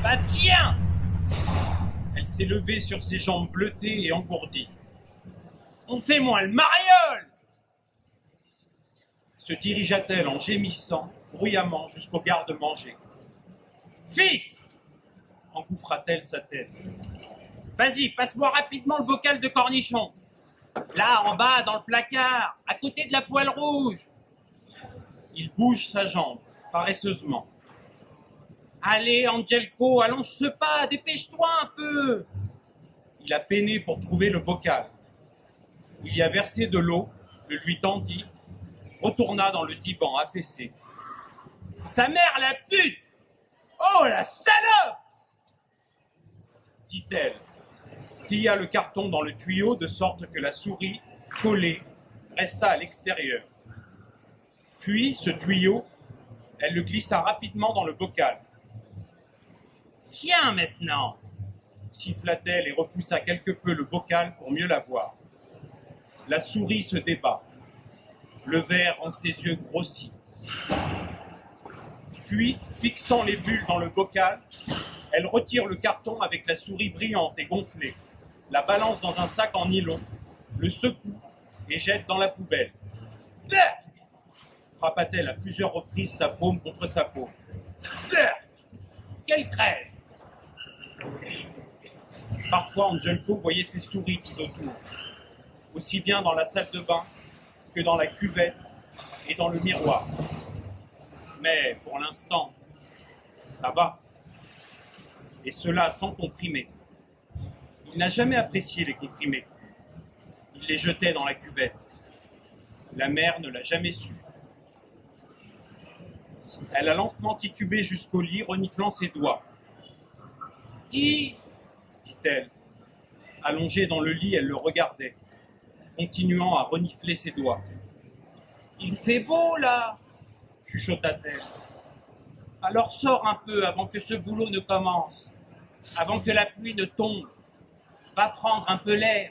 Bah tiens! Elle s'est levée sur ses jambes bleutées et engourdies. On fait moins le mariole! Se dirigea-t-elle en gémissant bruyamment jusqu'au garde-manger. Fils! Engouffra-t-elle sa tête. Vas-y, passe-moi rapidement le bocal de cornichons. Là, en bas, dans le placard, à côté de la poêle rouge. Il bouge sa jambe, paresseusement. Allez, Angelco, allonge ce pas, dépêche-toi un peu. Il a peiné pour trouver le bocal. Il y a versé de l'eau, le lui tendit, retourna dans le divan affaissé. Sa mère, la pute! Oh, la salope! Dit-elle, plia le carton dans le tuyau de sorte que la souris, collée, resta à l'extérieur. Puis, ce tuyau, elle le glissa rapidement dans le bocal. Tiens maintenant, siffla-t-elle et repoussa quelque peu le bocal pour mieux la voir. La souris se débat. Le verre en ses yeux grossit. Puis, fixant les bulles dans le bocal, elle retire le carton avec la souris brillante et gonflée, la balance dans un sac en nylon, le secoue et jette dans la poubelle. Frappa-t-elle à plusieurs reprises sa paume contre sa paume. Quelle crève! Parfois, Angelco voyait ses souris tout autour, aussi bien dans la salle de bain que dans la cuvette et dans le miroir. Mais pour l'instant, ça va. Et cela sans comprimés. Il n'a jamais apprécié les comprimés. Il les jetait dans la cuvette. La mère ne l'a jamais su. Elle a lentement titubé jusqu'au lit, reniflant ses doigts. « Dis !» dit-elle. Allongée dans le lit, elle le regardait, continuant à renifler ses doigts. « Il fait beau, là !» chuchota-t-elle. « Alors sors un peu avant que ce boulot ne commence, avant que la pluie ne tombe. Va prendre un peu l'air.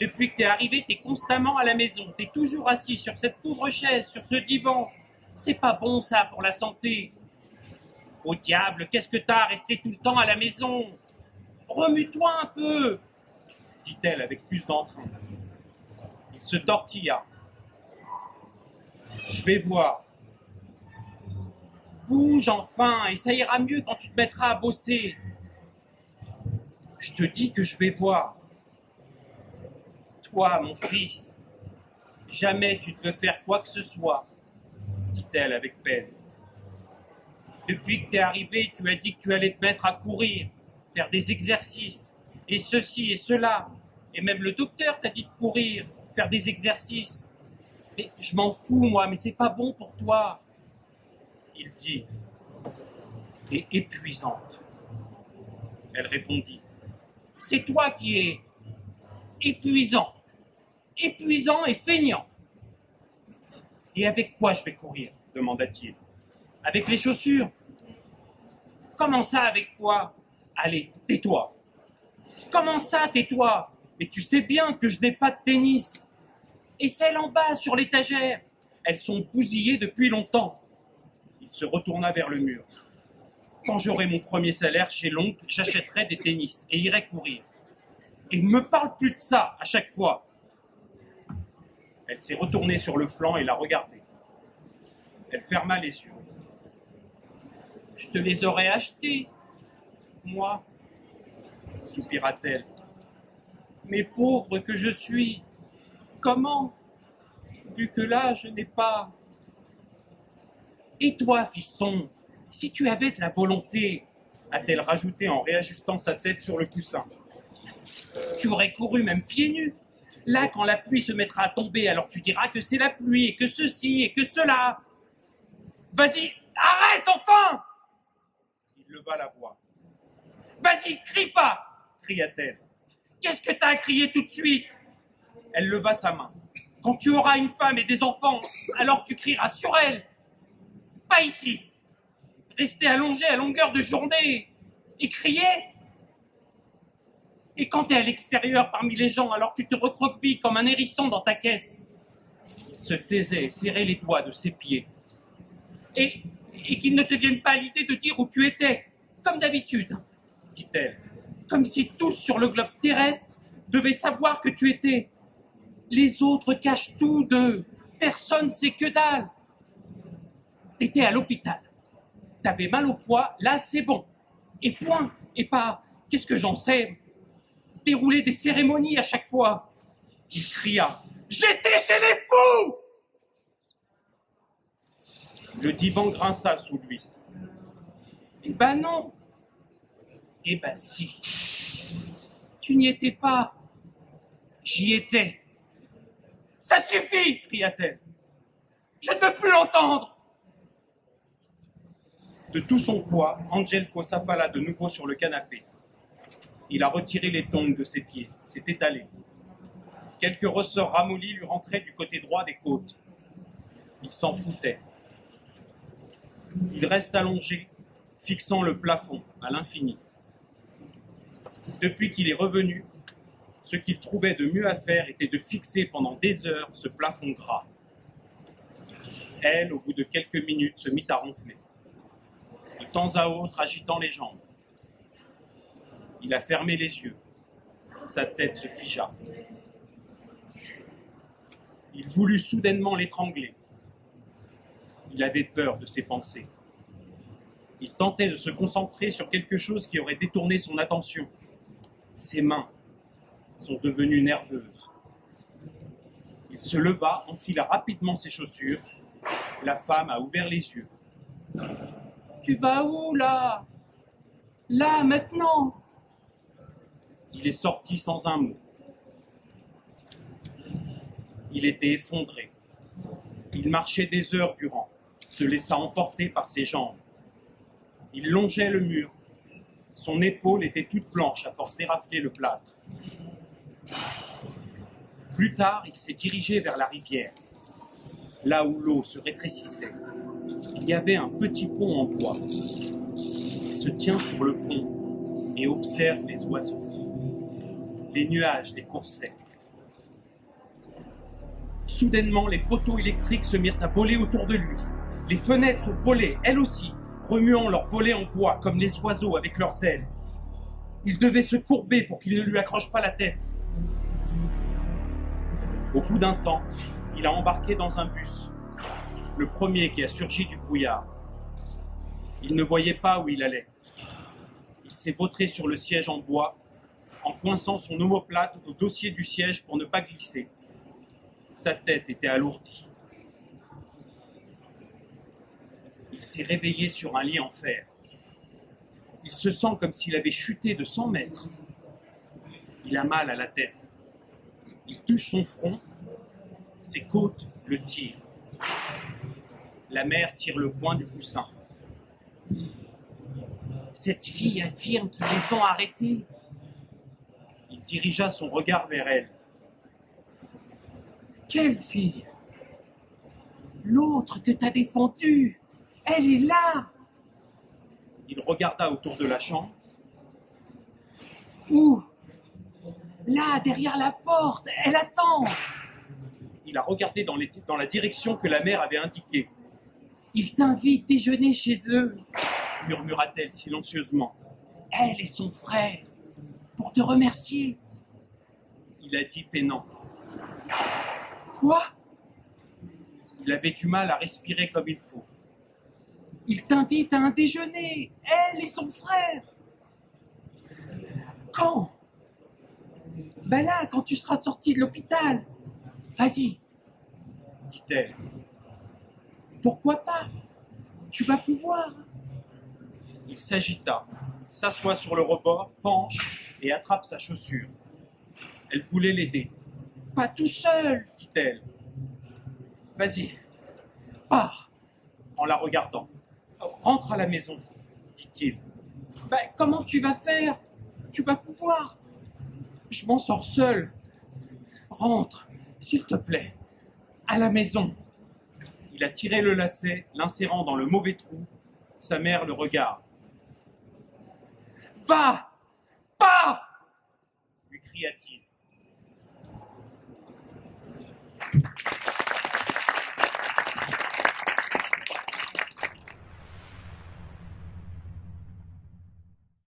Depuis que t'es arrivé, t'es constamment à la maison. T'es toujours assis sur cette pauvre chaise, sur ce divan. C'est pas bon, ça, pour la santé. Au diable, qu'est-ce que t'as à rester tout le temps à la maison? Remue-toi un peu, dit-elle avec plus d'entrain. Il se tortilla. Je vais voir. Bouge enfin, et ça ira mieux quand tu te mettras à bosser. Je te dis que je vais voir. Toi, mon fils, jamais tu ne veux faire quoi que ce soit, dit-elle avec peine. Depuis que tu es arrivé, tu as dit que tu allais te mettre à courir, faire des exercices, et ceci et cela. Et même le docteur t'a dit de courir, faire des exercices. Mais je m'en fous, moi, mais c'est pas bon pour toi. Il dit, t'es épuisante. Elle répondit, c'est toi qui es épuisant et feignant. Et avec quoi je vais courir? Demanda-t-il. Avec les chaussures? Comment ça, avec quoi? Allez, tais-toi. Comment ça, tais-toi? Mais tu sais bien que je n'ai pas de tennis. Et celles en bas, sur l'étagère, elles sont bousillées depuis longtemps. Il se retourna vers le mur. Quand j'aurai mon premier salaire chez l'oncle, j'achèterai des tennis et irai courir. Et ne me parle plus de ça à chaque fois. Elle s'est retournée sur le flanc et l'a regardé. Elle ferma les yeux. Je te les aurais achetés, moi, soupira-t-elle. Mais pauvre que je suis, comment, vu que là, je n'ai pas... Et toi, fiston, si tu avais de la volonté, a-t-elle rajouté en réajustant sa tête sur le coussin, tu aurais couru même pieds nus. Là, quand la pluie se mettra à tomber, alors tu diras que c'est la pluie, et que ceci, et que cela. Vas-y, arrête enfin! Il leva la voix. Vas-y, crie pas! Cria-t-elle. Qu'est-ce que t'as à crier tout de suite? Elle leva sa main. Quand tu auras une femme et des enfants, alors tu crieras sur elle. Pas ici. Rester allongé à longueur de journée et crier. Et quand t'es à l'extérieur parmi les gens, alors tu te recroquevilles comme un hérisson dans ta caisse. Il se taisait et serrait les doigts de ses pieds. Et qu'il ne te vienne pas à l'idée de dire où tu étais. comme d'habitude, dit-elle, comme si tous sur le globe terrestre devaient savoir que tu étais. Les autres cachent tout d'eux, personne sait que dalle. T'étais à l'hôpital, t'avais mal au foie, là c'est bon. Et point, et pas, qu'est-ce que j'en sais, dérouler des cérémonies à chaque fois. Il cria, j'étais chez les fous! Le divan grinça sous lui. Eh ben non. Eh ben si. Tu n'y étais pas. J'y étais. Ça suffit, cria-t-elle. Je ne veux plus l'entendre. De tout son poids, Angelico s'affala de nouveau sur le canapé. Il a retiré les tongs de ses pieds, s'est étalé. Quelques ressorts ramollis lui rentraient du côté droit des côtes. Il s'en foutait. Il reste allongé, fixant le plafond à l'infini. Depuis qu'il est revenu, ce qu'il trouvait de mieux à faire était de fixer pendant des heures ce plafond gras. Elle, au bout de quelques minutes, se mit à ronfler, de temps à autre agitant les jambes. Il a fermé les yeux. Sa tête se figea. Il voulut soudainement l'étrangler. Il avait peur de ses pensées. Il tentait de se concentrer sur quelque chose qui aurait détourné son attention. Ses mains sont devenues nerveuses. Il se leva, enfila rapidement ses chaussures. La femme a ouvert les yeux. « Tu vas où, là? Là, maintenant ?» Il est sorti sans un mot. Il était effondré. Il marchait des heures durant, se laissa emporter par ses jambes. Il longeait le mur. Son épaule était toute blanche à force d'érafler le plâtre. Plus tard, il s'est dirigé vers la rivière, là où l'eau se rétrécissait. Il y avait un petit pont en bois. Il se tient sur le pont et observe les oiseaux. Les nuages les coursaient. Soudainement, les poteaux électriques se mirent à voler autour de lui. Les fenêtres volaient, elles aussi, remuant leurs volets en bois comme les oiseaux avec leurs ailes. Il devait se courber pour qu'il ne lui accroche pas la tête. Au bout d'un temps, il a embarqué dans un bus, le premier qui a surgi du brouillard. Il ne voyait pas où il allait. Il s'est vautré sur le siège en bois, en coinçant son omoplate au dossier du siège pour ne pas glisser. Sa tête était alourdie. Il s'est réveillé sur un lit en fer. Il se sent comme s'il avait chuté de 100 mètres. Il a mal à la tête. Il touche son front. Ses côtes le tirent. La mère tire le coin du coussin. Cette fille affirme qu'ils les ont arrêtés. Il dirigea son regard vers elle. Quelle fille? L'autre que t'as défendue. Elle est là. Il regarda autour de la chambre. Où? Là, derrière la porte. Elle attend. Il a regardé dans la direction que la mère avait indiquée. Ils t'invitent déjeuner chez eux, murmura-t-elle silencieusement. Elle et son frère, pour te remercier. Il a dit peinant. Quoi? Il avait du mal à respirer comme il faut. Il t'invite à un déjeuner, elle et son frère. Quand? Ben là, quand tu seras sorti de l'hôpital. Vas-y, dit-elle. Pourquoi pas? Tu vas pouvoir. Il s'agita, s'assoit sur le rebord, penche et attrape sa chaussure. Elle voulait l'aider. Pas tout seul, dit-elle. Vas-y, pars, en la regardant. Rentre à la maison, dit-il. Ben, comment tu vas faire? Tu vas pouvoir. Je m'en sors seul. Rentre, s'il te plaît, à la maison. Il a tiré le lacet, l'insérant dans le mauvais trou. Sa mère le regarde. Va! Pars! Lui cria-t-il.